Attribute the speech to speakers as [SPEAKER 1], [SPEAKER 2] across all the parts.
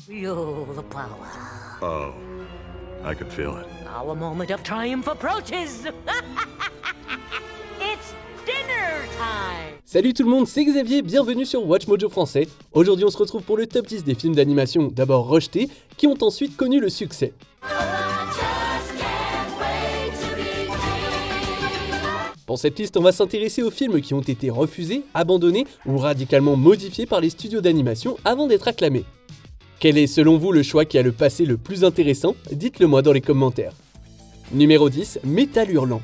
[SPEAKER 1] Feel the power.
[SPEAKER 2] Oh, I could feel it.
[SPEAKER 1] Our moment of triumph approaches. It's dinner time.
[SPEAKER 3] Salut tout le monde, c'est Xavier, bienvenue sur Watch Mojo français. Aujourd'hui on se retrouve pour le top 10 des films d'animation d'abord rejetés, qui ont ensuite connu le succès. Pour cette liste, on va s'intéresser aux films qui ont été refusés, abandonnés ou radicalement modifiés par les studios d'animation avant d'être acclamés. Quel est selon vous le choix qui a le passé le plus intéressant? Dites-le moi dans les commentaires. Numéro 10, Métal Hurlant.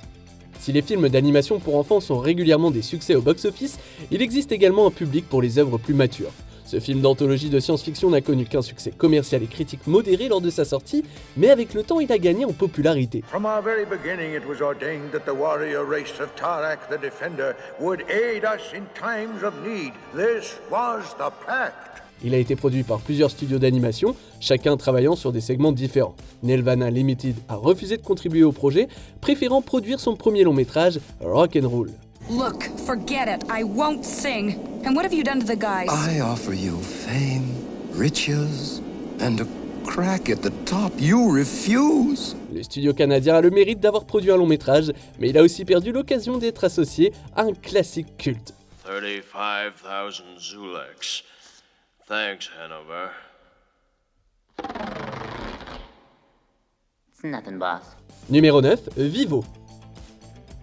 [SPEAKER 3] Si les films d'animation pour enfants sont régulièrement des succès au box-office, il existe également un public pour les œuvres plus matures. Ce film d'anthologie de science-fiction n'a connu qu'un succès commercial et critique modéré lors de sa sortie, mais avec le temps il a gagné en popularité.
[SPEAKER 4] From our very beginning it was ordained that the warrior race of Tarak the Defender would aid us in times of need. This was the pact.
[SPEAKER 3] Il a été produit par plusieurs studios d'animation, chacun travaillant sur des segments différents. Nelvana Limited a refusé de contribuer au projet, préférant produire son premier long métrage, Rock'n'Roll.
[SPEAKER 5] Look, forget it. I won't sing. And what have you done to the guys?
[SPEAKER 6] I offer you fame, riches, and a crack at the top. You refuse.
[SPEAKER 3] Le studio canadien a le mérite d'avoir produit un long métrage, mais il a aussi perdu l'occasion d'être associé à un classique culte.
[SPEAKER 7] 35,000 Zuleks. Thanks, Hanover.
[SPEAKER 1] It's nothing, boss.
[SPEAKER 3] Numéro 9, Vivo.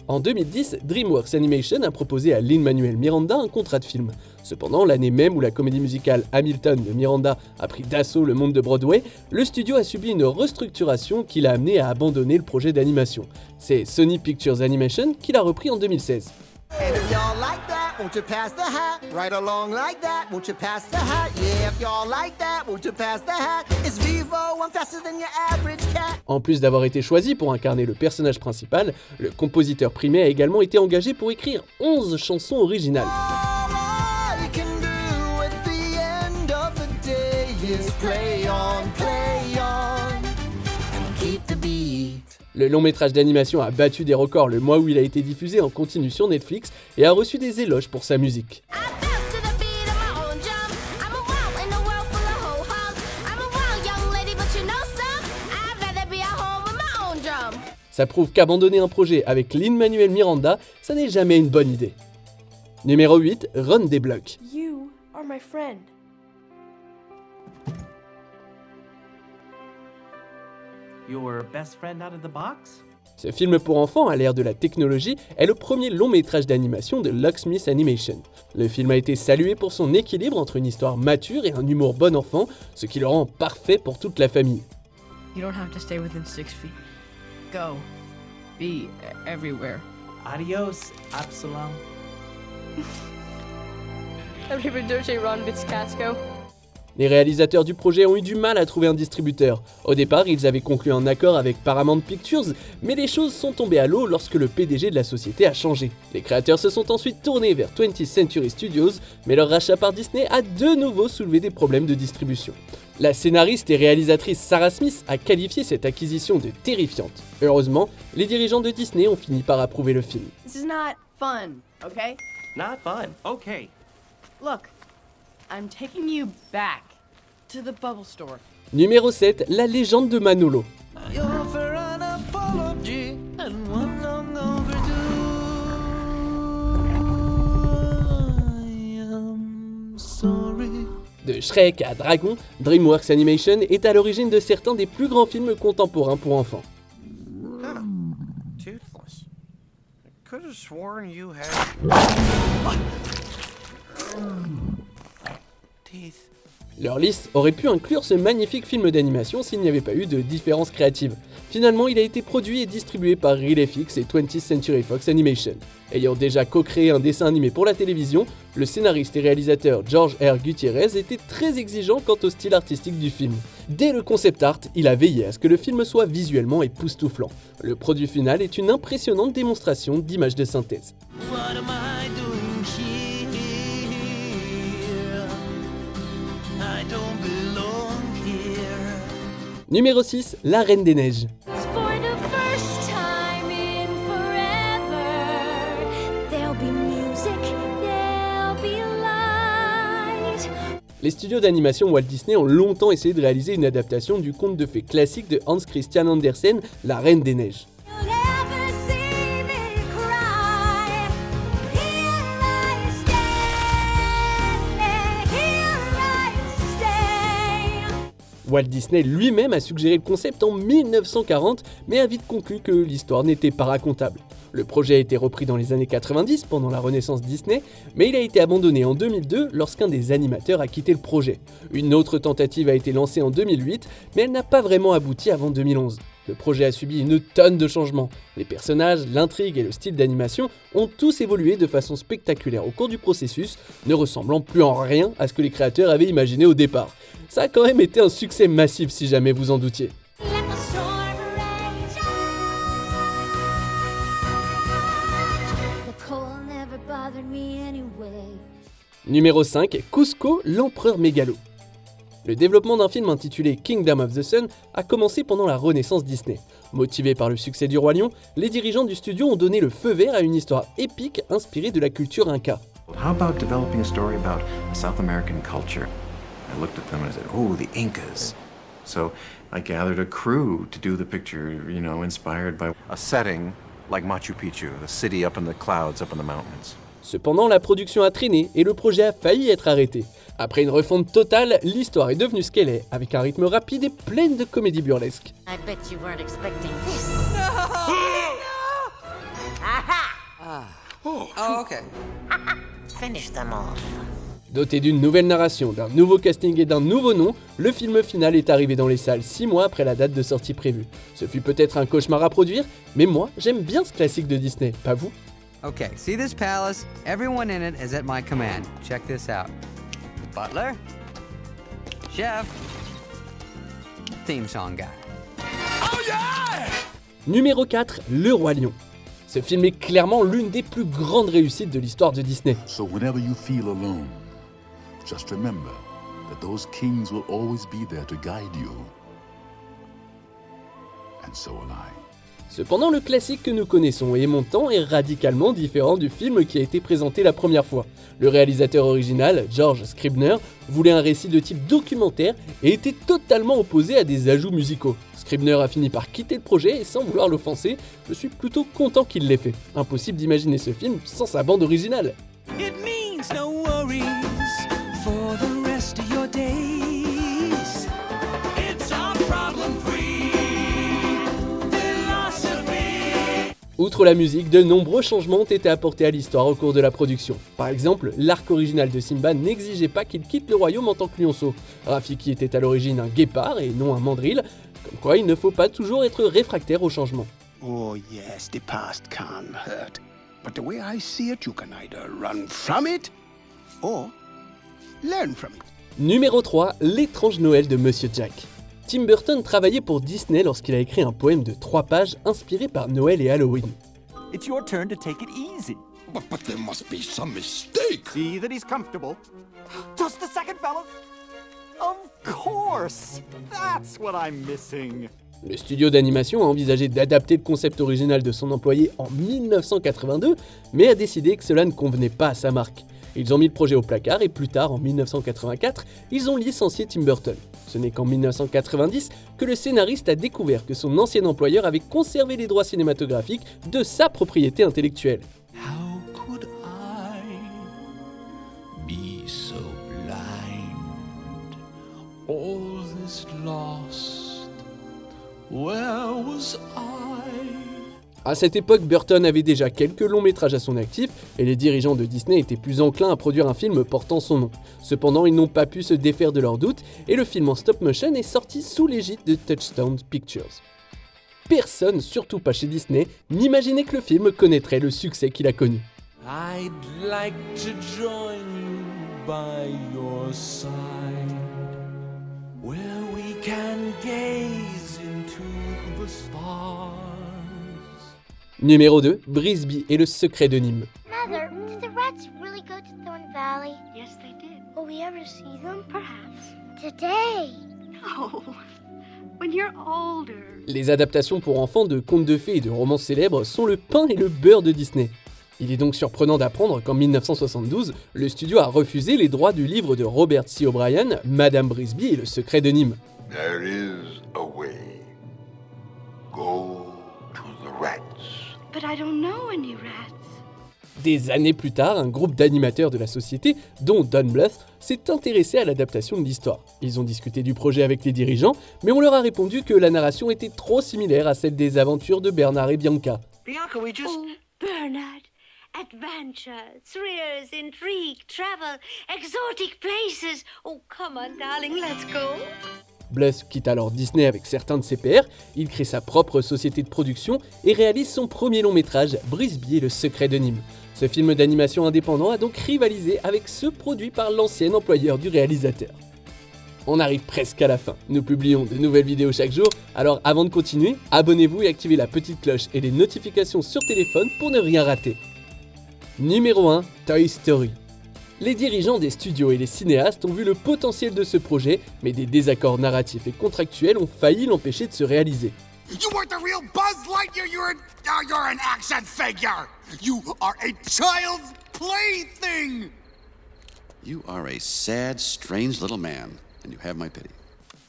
[SPEAKER 3] En 2010, DreamWorks Animation a proposé à Lin-Manuel Miranda un contrat de film. Cependant, l'année même où la comédie musicale Hamilton de Miranda a pris d'assaut le monde de Broadway, le studio a subi une restructuration qui l'a amené à abandonner le projet d'animation. C'est Sony Pictures Animation qui l'a repris en 2016.
[SPEAKER 8] Won't you pass the hat? Right along like that. Won't you pass the hat? Yeah, if y'all like that, won't you pass the hat? It's Vivo, I'm faster than your average cat.
[SPEAKER 3] En plus d'avoir été choisi pour incarner le personnage principal, le compositeur primé a également été engagé pour écrire 11 chansons originales.
[SPEAKER 8] All I can do at the end of the day is play on and keep the beat.
[SPEAKER 3] Le long métrage d'animation a battu des records le mois où il a été diffusé en continu sur Netflix et a reçu des éloges pour sa musique. Ça prouve qu'abandonner un projet avec Lin-Manuel Miranda, ça n'est jamais une bonne idée. Numéro 8, Run des blocs.
[SPEAKER 9] You are my friend.
[SPEAKER 10] Your best friend out of the box?
[SPEAKER 3] Ce film pour enfants à l'ère de la technologie est le premier long métrage d'animation de Locksmith Animation. Le film a été salué pour son équilibre entre une histoire mature et un humour bon enfant, ce qui le rend parfait pour toute la famille.
[SPEAKER 9] You don't have to stay within 6 feet. Go. Be everywhere.
[SPEAKER 10] Adios, Absalom.
[SPEAKER 9] Arrivederci, Ron Vitz-Casco.
[SPEAKER 3] Les réalisateurs du projet ont eu du mal à trouver un distributeur. Au départ, ils avaient conclu un accord avec Paramount Pictures, mais les choses sont tombées à l'eau lorsque le PDG de la société a changé. Les créateurs se sont ensuite tournés vers 20th Century Studios, mais leur rachat par Disney a de nouveau soulevé des problèmes de distribution. La scénariste et réalisatrice Sarah Smith a qualifié cette acquisition de terrifiante. Heureusement, les dirigeants de Disney ont fini par approuver le film.
[SPEAKER 9] This is not fun, okay?
[SPEAKER 10] Not fun. Okay.
[SPEAKER 9] Look, I'm taking you back to the bubble store.
[SPEAKER 3] Numéro 7, La légende de Manolo. De Shrek à Dragon, DreamWorks Animation est à l'origine de certains des plus grands films contemporains pour enfants.
[SPEAKER 4] Toothless. I could have sworn you had teeth.
[SPEAKER 3] Leur liste aurait pu inclure ce magnifique film d'animation s'il n'y avait pas eu de différence créative. Finalement, il a été produit et distribué par ReelFX et 20th Century Fox Animation. Ayant déjà co-créé un dessin animé pour la télévision, le scénariste et réalisateur George R. Gutierrez était très exigeant quant au style artistique du film. Dès le concept art, il a veillé à ce que le film soit visuellement époustouflant. Le produit final est une impressionnante démonstration d'images de synthèse. Numéro 6, La Reine des Neiges. Les studios d'animation Walt Disney ont longtemps essayé de réaliser une adaptation du conte de fées classique de Hans Christian Andersen, La Reine des Neiges. Walt Disney lui-même a suggéré le concept en 1940, mais a vite conclu que l'histoire n'était pas racontable. Le projet a été repris dans les années 90 pendant la renaissance Disney, mais il a été abandonné en 2002 lorsqu'un des animateurs a quitté le projet. Une autre tentative a été lancée en 2008, mais elle n'a pas vraiment abouti avant 2011. Le projet a subi une tonne de changements. Les personnages, l'intrigue et le style d'animation ont tous évolué de façon spectaculaire au cours du processus, ne ressemblant plus en rien à ce que les créateurs avaient imaginé au départ. Ça a quand même été un succès massif si jamais vous en doutiez. Numéro 5, Kuzco, l'empereur mégalo. Le développement d'un film intitulé Kingdom of the Sun a commencé pendant la renaissance Disney. Motivés par le succès du Roi Lion, les dirigeants du studio ont donné le feu vert à une histoire épique inspirée de la culture inca.
[SPEAKER 11] How about developing a story about a South American culture? I looked at them and I said, oh, the Incas. So I gathered a crew to do the picture, inspired by a setting like Machu Picchu, the city up in the clouds, up in the mountains.
[SPEAKER 3] Cependant, la production a traîné et le projet a failli être arrêté. Après une refonte totale, l'histoire est devenue ce qu'elle est, avec un rythme rapide et plein de comédie burlesque.
[SPEAKER 1] I bet you weren't expecting this.
[SPEAKER 12] Oh, okay.
[SPEAKER 1] Finish them off.
[SPEAKER 3] Doté d'une nouvelle narration, d'un nouveau casting et d'un nouveau nom, le film final est arrivé dans les salles 6 mois après la date de sortie prévue. Ce fut peut-être un cauchemar à produire, mais moi, j'aime bien ce classique de Disney, pas vous?
[SPEAKER 12] Okay, see this palace? Everyone in it is at my command. Check this out. Butler? Chef? Theme song guy.
[SPEAKER 6] Oh yeah!
[SPEAKER 3] Numéro 4, Le Roi Lion. Ce film est clairement l'une des plus grandes réussites de l'histoire de Disney.
[SPEAKER 13] So whenever you feel alone, just remember that those kings will always be there to guide you. And so will I.
[SPEAKER 3] Cependant, le classique que nous connaissons et aimons tant est radicalement différent du film qui a été présenté la première fois. Le réalisateur original, George Scribner, voulait un récit de type documentaire et était totalement opposé à des ajouts musicaux. Scribner a fini par quitter le projet et sans vouloir l'offenser, je suis plutôt content qu'il l'ait fait. Impossible d'imaginer ce film sans sa bande originale.
[SPEAKER 14] It means no worries for the rest of your days. It's a problem-free.
[SPEAKER 3] Outre la musique, de nombreux changements ont été apportés à l'histoire au cours de la production. Par exemple, l'arc original de Simba n'exigeait pas qu'il quitte le royaume en tant que lionceau. Rafiki était à l'origine un guépard et non un mandrill, comme quoi il ne faut pas toujours être réfractaire au changement.
[SPEAKER 15] Oh yes, the past can hurt. But the way I see it, you can either run from it or learn from it.
[SPEAKER 3] Numéro 3, L'étrange Noël de Monsieur Jack. Tim Burton travaillait pour Disney lorsqu'il a écrit un poème de 3 pages inspiré par Noël et Halloween.
[SPEAKER 10] It's your turn to take it easy.
[SPEAKER 15] But there must be some mistake.
[SPEAKER 10] See that he's comfortable. Just a second, fellas. Of course. That's what I'm missing.
[SPEAKER 3] Le studio d'animation a envisagé d'adapter le concept original de son employé en 1982, mais a décidé que cela ne convenait pas à sa marque. Ils ont mis le projet au placard et plus tard, en 1984, ils ont licencié Tim Burton. Ce n'est qu'en 1990 que le scénariste a découvert que son ancien employeur avait conservé les droits cinématographiques de sa propriété intellectuelle.
[SPEAKER 14] How could I be so blind? All this lost. Where was I?
[SPEAKER 3] À cette époque, Burton avait déjà quelques longs métrages à son actif et les dirigeants de Disney étaient plus enclins à produire un film portant son nom. Cependant, ils n'ont pas pu se défaire de leurs doutes et le film en stop motion est sorti sous l'égide de Touchstone Pictures. Personne, surtout pas chez Disney, n'imaginait que le film connaîtrait le succès qu'il a connu.
[SPEAKER 14] I'd like to join you by your side, where we can gaze into the stars.
[SPEAKER 3] Numéro 2, Brisby et le secret de Nîmes.
[SPEAKER 16] Mother, did the rats really go to Thorn Valley? Yes, they did. Will we ever see them? Perhaps. Today.
[SPEAKER 17] No. When you're older.
[SPEAKER 3] Les adaptations pour enfants de contes de fées et de romances célèbres sont le pain et le beurre de Disney. Il est donc surprenant d'apprendre qu'en 1972, le studio a refusé les droits du livre de Robert C. O'Brien, Madame Brisby et le secret de Nîmes.
[SPEAKER 4] There is a way. Go to the rats.
[SPEAKER 17] But I don't know any rats.
[SPEAKER 3] Des années plus tard, un groupe d'animateurs de la société, dont Don Bluth, s'est intéressé à l'adaptation de l'histoire. Ils ont discuté du projet avec les dirigeants, mais on leur a répondu que la narration était trop similaire à celle des aventures de Bernard et Bianca.
[SPEAKER 18] Bianca, we just...
[SPEAKER 16] Oh, Bernard. Adventure, thrills, intrigue, travel, exotic places. Oh, come on, darling, let's go.
[SPEAKER 3] Bluth quitte alors Disney avec certains de ses pairs, il crée sa propre société de production et réalise son premier long métrage, Brisby et le secret de Nîmes. Ce film d'animation indépendant a donc rivalisé avec ceux produits par l'ancien employeur du réalisateur. On arrive presque à la fin, nous publions de nouvelles vidéos chaque jour, alors avant de continuer, abonnez-vous et activez la petite cloche et les notifications sur téléphone pour ne rien rater. Numéro 1, Toy Story. Les dirigeants des studios et les cinéastes ont vu le potentiel de ce projet, mais des désaccords narratifs et contractuels ont failli l'empêcher de se réaliser.
[SPEAKER 19] You weren't the real Buzz Lightyear, you're an action figure! You are a child's plaything!
[SPEAKER 20] You are a sad, strange little man, and you have my pity.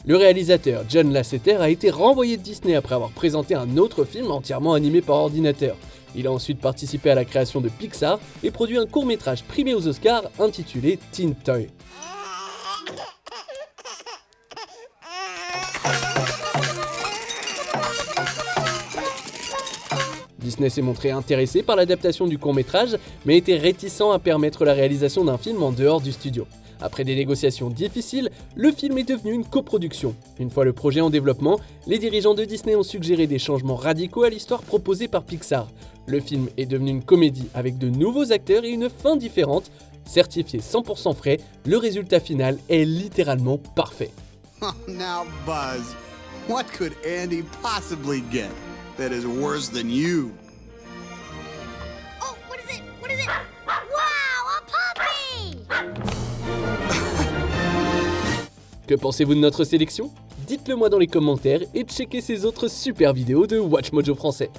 [SPEAKER 3] Le réalisateur John Lasseter a été renvoyé de Disney après avoir présenté un autre film entièrement animé par ordinateur. Il a ensuite participé à la création de Pixar et produit un court-métrage primé aux Oscars intitulé Teen Toy. Disney s'est montré intéressé par l'adaptation du court-métrage, mais était réticent à permettre la réalisation d'un film en dehors du studio. Après des négociations difficiles, le film est devenu une coproduction. Une fois le projet en développement, les dirigeants de Disney ont suggéré des changements radicaux à l'histoire proposée par Pixar. Le film est devenu une comédie avec de nouveaux acteurs et une fin différente. Certifié 100% frais, le résultat final est littéralement parfait.
[SPEAKER 19] Oh, now, Buzz, what could Andy possibly get that is worse than you?
[SPEAKER 16] Oh, what is it? What is it? Wow, a puppy!
[SPEAKER 3] Que pensez-vous de notre sélection ? Dites-le moi dans les commentaires et checkez ces autres super vidéos de Watch Mojo français.